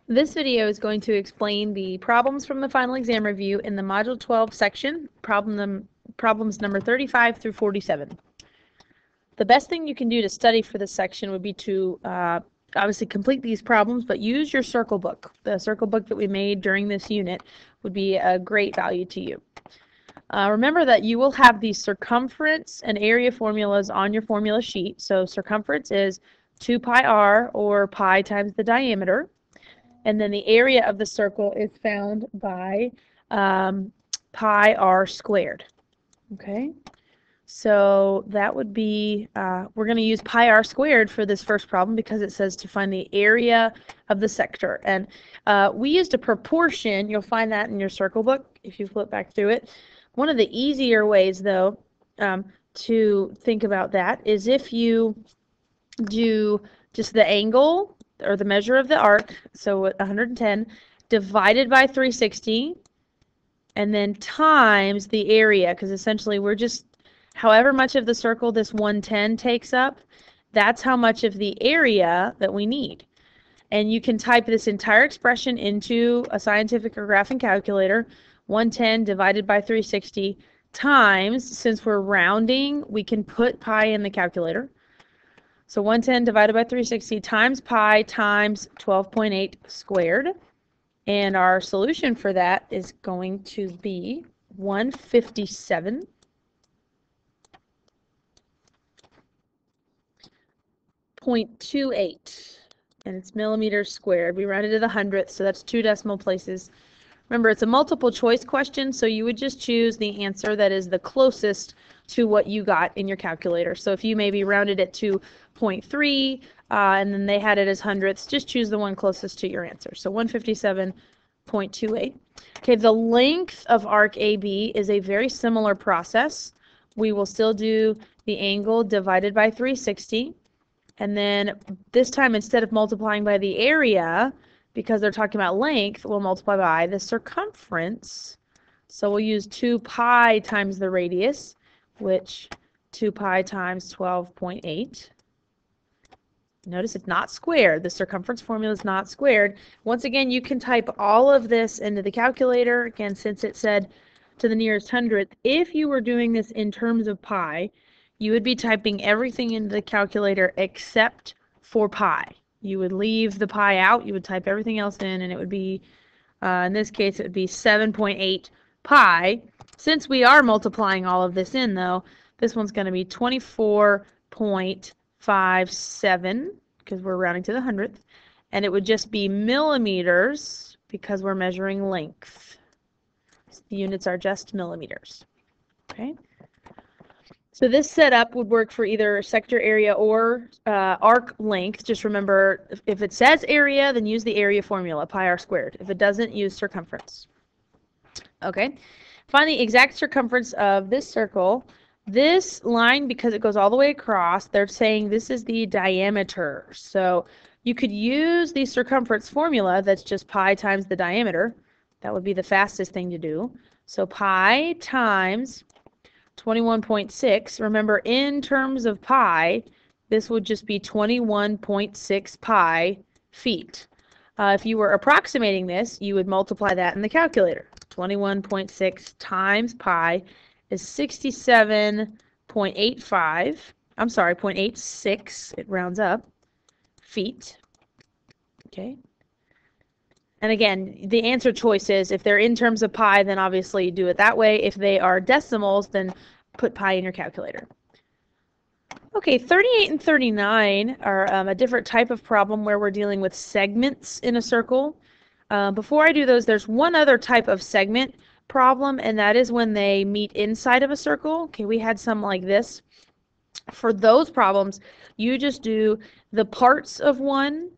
This video is going to explain the problems from the final exam review in the Module 12 section, problems number 35 through 47. The best thing you can do to study for this section would be to obviously complete these problems, but use your circle book. The circle book that we made during this unit would be a great value to you. Remember that you will have the circumference and area formulas on your formula sheet. So circumference is 2 pi r, or pi times the diameter. And then the area of the circle is found by pi r squared. Okay, so that would be, we're going to use pi r squared for this first problem because it says to find the area of the sector. And we used a proportion. You'll find that in your circle book if you flip back through it. One of the easier ways, though, to think about that is if you do just the angle or the measure of the arc, so 110 divided by 360, and then times the area, because essentially we're just, however much of the circle this 110 takes up, that's how much of the area that we need. And you can type this entire expression into a scientific or graphing calculator. 110 divided by 360 times, since we're rounding, we can put pi in the calculator. So 110 divided by 360 times pi times 12.8 squared. And our solution for that is going to be 157.28. And it's millimeters squared. We rounded to the hundredth, so that's 2 decimal places. Remember, it's a multiple choice question, so you would just choose the answer that is the closest to what you got in your calculator. So if you maybe rounded it to 0.3 and then they had it as hundredths, just choose the one closest to your answer. So 157.28. Okay, the length of arc AB is a very similar process. We will still do the angle divided by 360. And then this time, instead of multiplying by the area, because they're talking about length, we'll multiply by the circumference. So we'll use 2 pi times the radius, which 2 pi times 12.8. Notice it's not squared. The circumference formula is not squared. Once again, you can type all of this into the calculator. Again, since it said to the nearest hundredth, if you were doing this in terms of pi, you would be typing everything into the calculator except for pi. You would leave the pi out, you would type everything else in, and it would be, in this case, it would be 7.8 pi. Since we are multiplying all of this in, though, this one's going to be 24.57, because we're rounding to the hundredth, and it would just be millimeters, because we're measuring length. The units are just millimeters. Okay. So this setup would work for either sector area or arc length. Just remember, if it says area, then use the area formula, pi r squared. If it doesn't, use circumference. Okay, find the exact circumference of this circle. This line, because it goes all the way across, they're saying this is the diameter. So you could use the circumference formula that's just pi times the diameter. That would be the fastest thing to do. So pi times 21.6. Remember, in terms of pi, this would just be 21.6 pi feet. If you were approximating this, you would multiply that in the calculator. 21.6 times pi is 67.85. I'm sorry, 0.86. It rounds up feet. Okay. And again, the answer choice is, if they're in terms of pi, then obviously you do it that way. If they are decimals, then put pi in your calculator. Okay, 38 and 39 are a different type of problem where we're dealing with segments in a circle. Before I do those, there's one other type of segment problem, and that is when they meet inside of a circle. Okay, we had some like this. For those problems, you just do the parts of one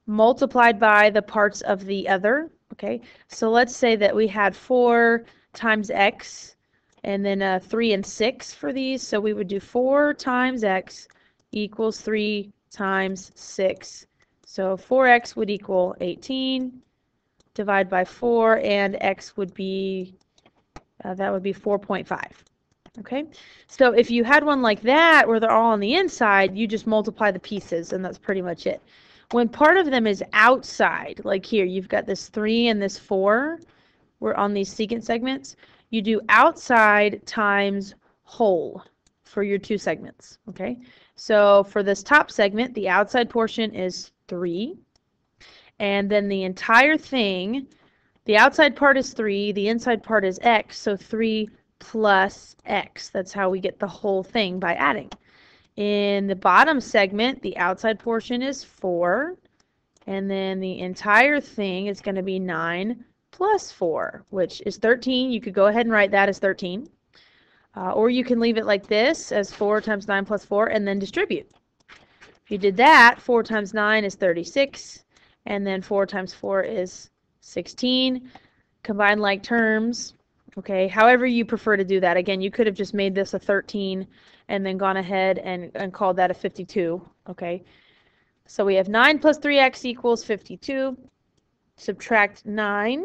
multiplied by the parts of the other. Okay, so let's say that we had 4 times x and then 3 and 6 for these. So we would do 4 times x equals 3 times 6. So 4x would equal 18. Divide by 4, and x would be, that would be 4.5. Okay, so if you had one like that where they're all on the inside, you just multiply the pieces, and that's pretty much it. When part of them is outside, like here, you've got this 3 and this 4, we're on these secant segments, you do outside times whole for your two segments, okay? So for this top segment, the outside portion is 3, and then the entire thing, the outside part is 3, the inside part is x, so 3 plus x. That's how we get the whole thing by adding. In the bottom segment, the outside portion is 4, and then the entire thing is going to be 9 plus 4, which is 13. You could go ahead and write that as 13. Or you can leave it like this, as 4 times 9 plus 4, and then distribute. If you did that, 4 times 9 is 36, and then 4 times 4 is 16. Combine like terms. Okay, however you prefer to do that. Again, you could have just made this a 13 and then gone ahead and called that a 52. Okay, so we have 9 plus 3x equals 52. Subtract 9.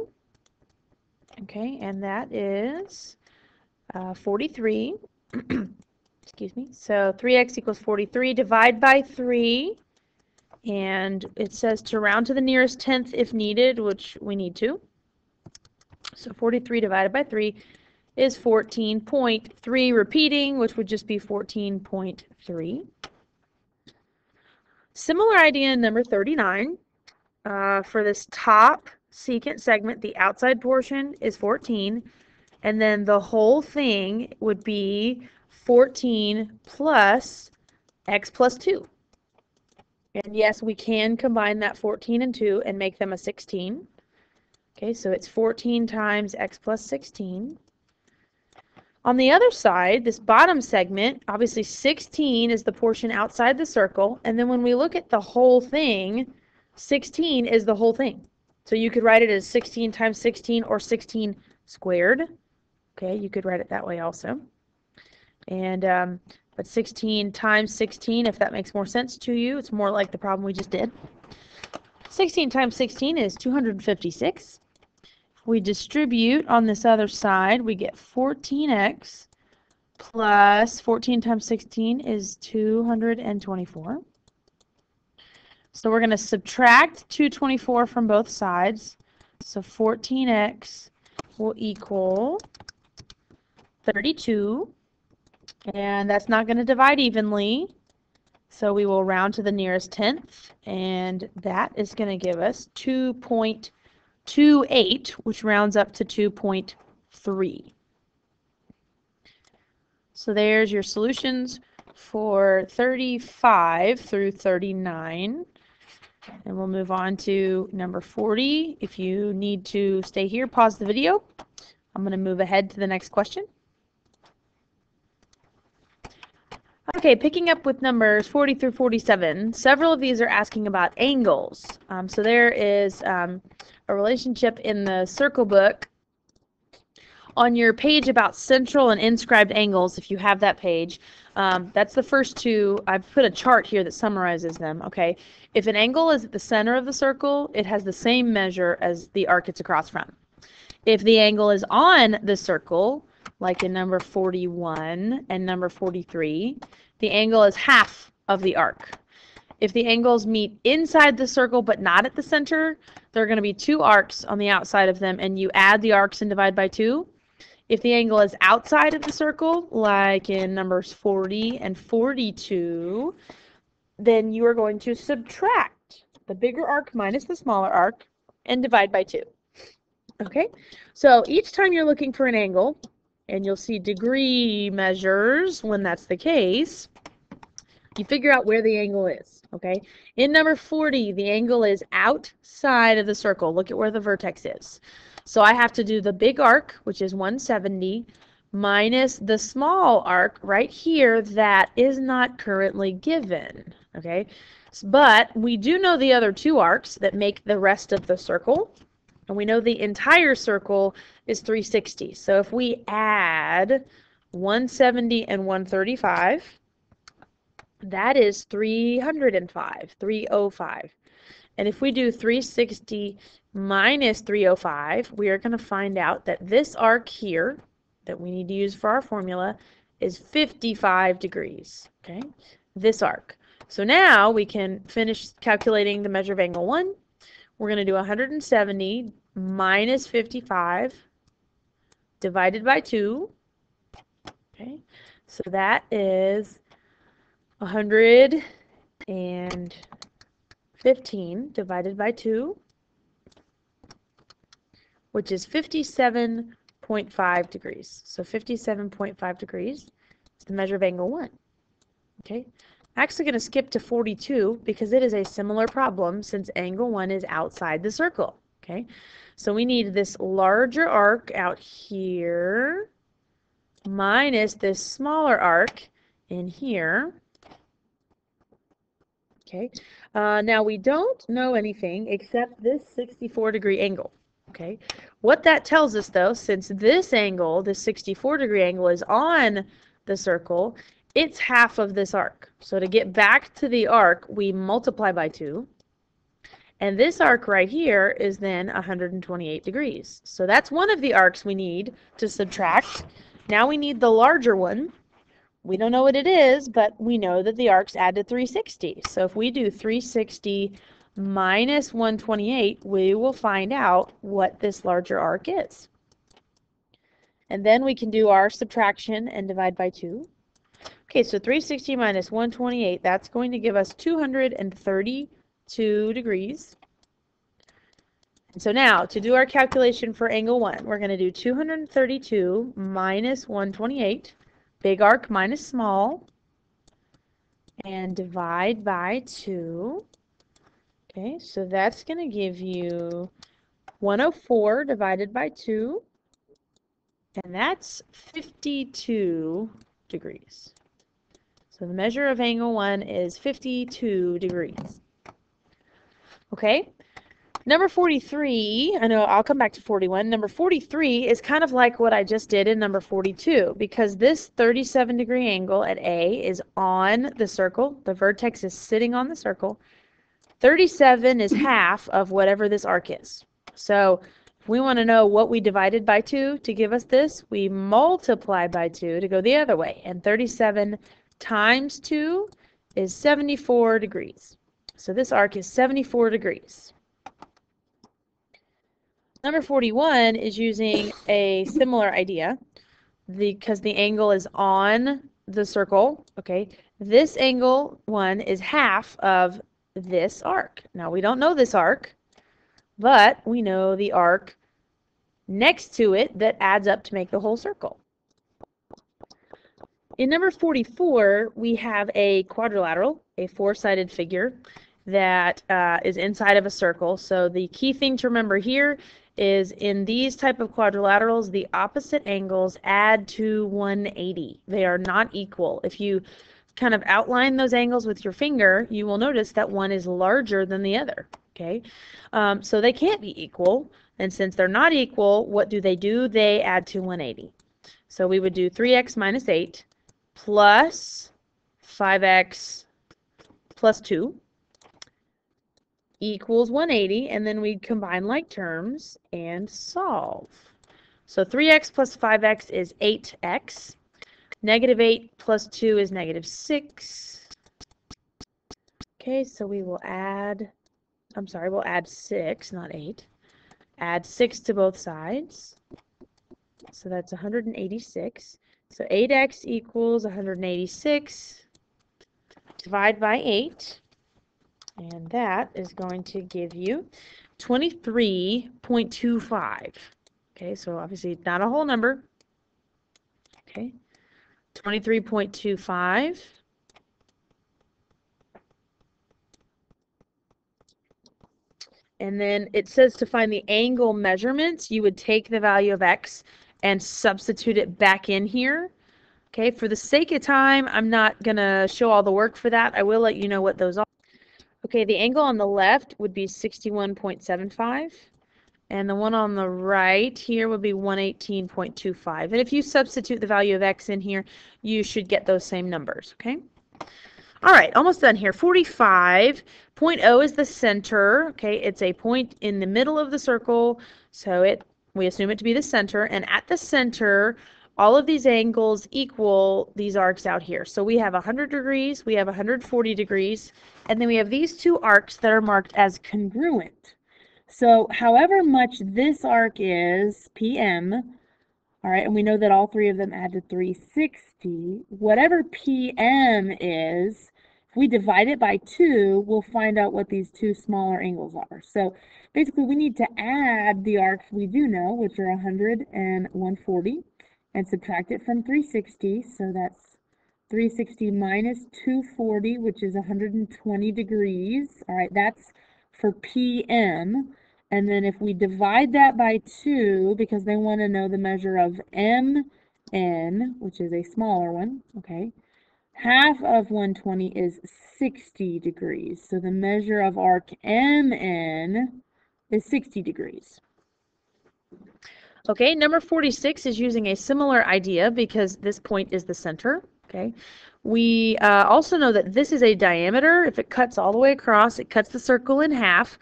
Okay, and that is 43. Excuse me. So 3x equals 43. Divide by 3. And it says to round to the nearest tenth if needed, which we need to. So 43 divided by 3 is 14.3, repeating, which would just be 14.3. Similar idea in number 39. For this top secant segment, the outside portion is 14, and then the whole thing would be 14 plus x plus 2. And yes, we can combine that 14 and 2 and make them a 16. Okay, so it's 14 times x plus 16. On the other side, this bottom segment, obviously 16 is the portion outside the circle, and then when we look at the whole thing, 16 is the whole thing. So you could write it as 16 times 16 or 16 squared. Okay, you could write it that way also. And but 16 times 16, if that makes more sense to you, it's more like the problem we just did. 16 times 16 is 256. If we distribute on this other side, we get 14x plus 14 times 16 is 224. So we're going to subtract 224 from both sides. So 14x will equal 32. And that's not going to divide evenly. So we will round to the nearest tenth. And that is going to give us 2.28, which rounds up to 2.3. So there's your solutions for 35 through 39. And we'll move on to number 40. If you need to stay here, pause the video. I'm going to move ahead to the next question. Okay, picking up with numbers 40 through 47, several of these are asking about angles. So there is a relationship in the circle book on your page about central and inscribed angles, if you have that page. That's the first two. I've put a chart here that summarizes them. Okay, if an angle is at the center of the circle, it has the same measure as the arc it's across from. If the angle is on the circle, like in number 41 and number 43, the angle is half of the arc. If the angles meet inside the circle but not at the center, there are going to be two arcs on the outside of them, and you add the arcs and divide by 2. If the angle is outside of the circle, like in numbers 40 and 42, then you are going to subtract the bigger arc minus the smaller arc and divide by 2. Okay, so each time you're looking for an angle, and you'll see degree measures when that's the case, you figure out where the angle is. Okay, in number 40, the angle is outside of the circle. Look at where the vertex is. So I have to do the big arc, which is 170, minus the small arc right here that is not currently given. Okay, but we do know the other two arcs that make the rest of the circle. And we know the entire circle is 360. So if we add 170 and 135, that is 305, 305. And if we do 360 minus 305, we are going to find out that this arc here that we need to use for our formula is 55 degrees. Okay, this arc. So now we can finish calculating the measure of angle 1. We're going to do 170 minus 55 divided by 2. Okay, so that is 115 divided by 2, which is 57.5 degrees. So 57.5 degrees is the measure of angle 1. Okay, I'm actually going to skip to 42 because it is a similar problem since angle 1 is outside the circle. Okay, so we need this larger arc out here minus this smaller arc in here. Okay, now we don't know anything except this 64-degree angle. Okay, what that tells us though, since this angle, this 64-degree angle, is on the circle, it's half of this arc. So to get back to the arc, we multiply by 2. And this arc right here is then 128 degrees. So that's one of the arcs we need to subtract. Now we need the larger one. We don't know what it is, but we know that the arcs add to 360. So if we do 360 minus 128, we will find out what this larger arc is. And then we can do our subtraction and divide by 2. Okay, so 360 minus 128, that's going to give us 232 degrees. And so now, to do our calculation for angle 1, we're going to do 232 minus 128, big arc minus small, and divide by 2. Okay, so that's going to give you 104 divided by 2, and that's 52 degrees. So the measure of angle 1 is 52 degrees. Okay, number 43, I know I'll come back to 41. Number 43 is kind of like what I just did in number 42, because this 37-degree angle at A is on the circle. The vertex is sitting on the circle. 37 is half of whatever this arc is. So if we want to know what we divided by 2 to give us this, we multiply by 2 to go the other way. And 37 times 2 is 74 degrees. So this arc is 74 degrees. Number 41 is using a similar idea because the angle is on the circle. Okay, this angle 1 is half of this arc. Now we don't know this arc, but we know the arc next to it that adds up to make the whole circle. In number 44, we have a quadrilateral, a four-sided figure that is inside of a circle. So the key thing to remember here is in these type of quadrilaterals, the opposite angles add to 180. They are not equal. If you kind of outline those angles with your finger, you will notice that one is larger than the other. Okay, so they can't be equal. And since they're not equal, what do? They add to 180. So we would do 3x minus 8 plus 5x plus 2 equals 180, and then we combine like terms and solve. So 3x plus 5x is 8x. Negative 8 plus 2 is negative 6. Okay, so we will add, we'll add 6, not 8. Add 6 to both sides. So that's 186. So 8x equals 186. Divide by 8. And that is going to give you 23.25. Okay, so obviously not a whole number. Okay, 23.25. And then it says to find the angle measurements, you would take the value of x and substitute it back in here. Okay, for the sake of time, I'm not going to show all the work for that. I will let you know what those are. Okay, the angle on the left would be 61.75, and the one on the right here would be 118.25. And if you substitute the value of x in here, you should get those same numbers, okay? All right, almost done here. 45.0 is the center, okay? It's a point in the middle of the circle, so we assume it to be the center, and at the center, all of these angles equal these arcs out here. So we have 100 degrees, we have 140 degrees, and then we have these two arcs that are marked as congruent. So however much this arc is, PM, all right, and we know that all three of them add to 360, whatever PM is, if we divide it by 2, we'll find out what these two smaller angles are. So basically we need to add the arcs we do know, which are 100 and 140, and subtract it from 360, so that's 360 minus 240, which is 120 degrees. All right, that's for PM. And then if we divide that by 2, because they want to know the measure of MN, which is a smaller one, okay, half of 120 is 60 degrees. So the measure of arc MN is 60 degrees. Okay, number 46 is using a similar idea because this point is the center. Okay, we also know that this is a diameter. If it cuts all the way across, it cuts the circle in half.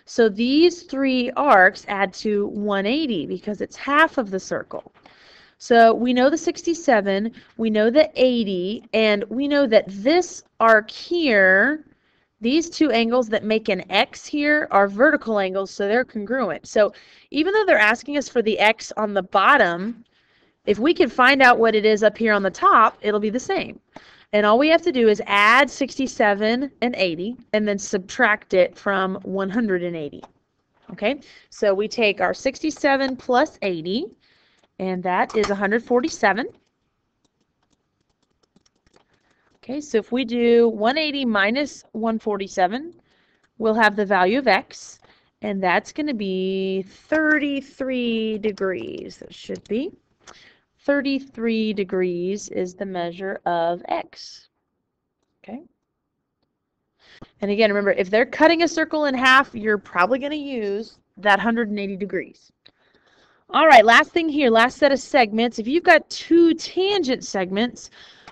So these three arcs add to 180 because it's half of the circle. So we know the 67, we know the 80, and we know that this arc here, these two angles that make an X here are vertical angles, so they're congruent. So even though they're asking us for the X on the bottom, if we can find out what it is up here on the top, it'll be the same. And all we have to do is add 67 and 80 and then subtract it from 180. Okay, so we take our 67 plus 80, and that is 147. Okay, so if we do 180 minus 147, we'll have the value of X, and that's going to be 33 degrees. That should be 33 degrees is the measure of X. Okay. And again, remember, if they're cutting a circle in half, you're probably going to use that 180 degrees. All right, last thing here, last set of segments. If you've got two tangent segments,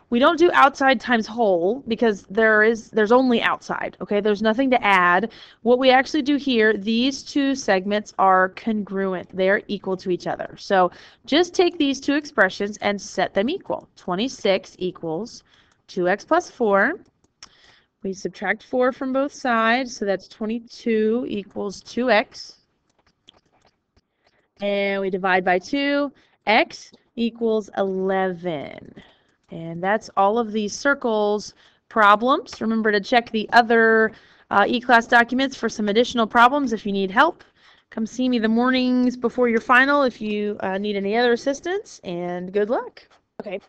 we don't do outside times whole because there's only outside, okay? There's nothing to add. What we actually do here, these two segments are congruent. They're equal to each other. So just take these two expressions and set them equal. 26 equals 2x plus 4. We subtract 4 from both sides, so that's 22 equals 2x. And we divide by 2. X equals 11. And that's all of these circles problems. Remember to check the other e-class documents for some additional problems if you need help. Come see me the mornings before your final if you need any other assistance, and good luck. Okay.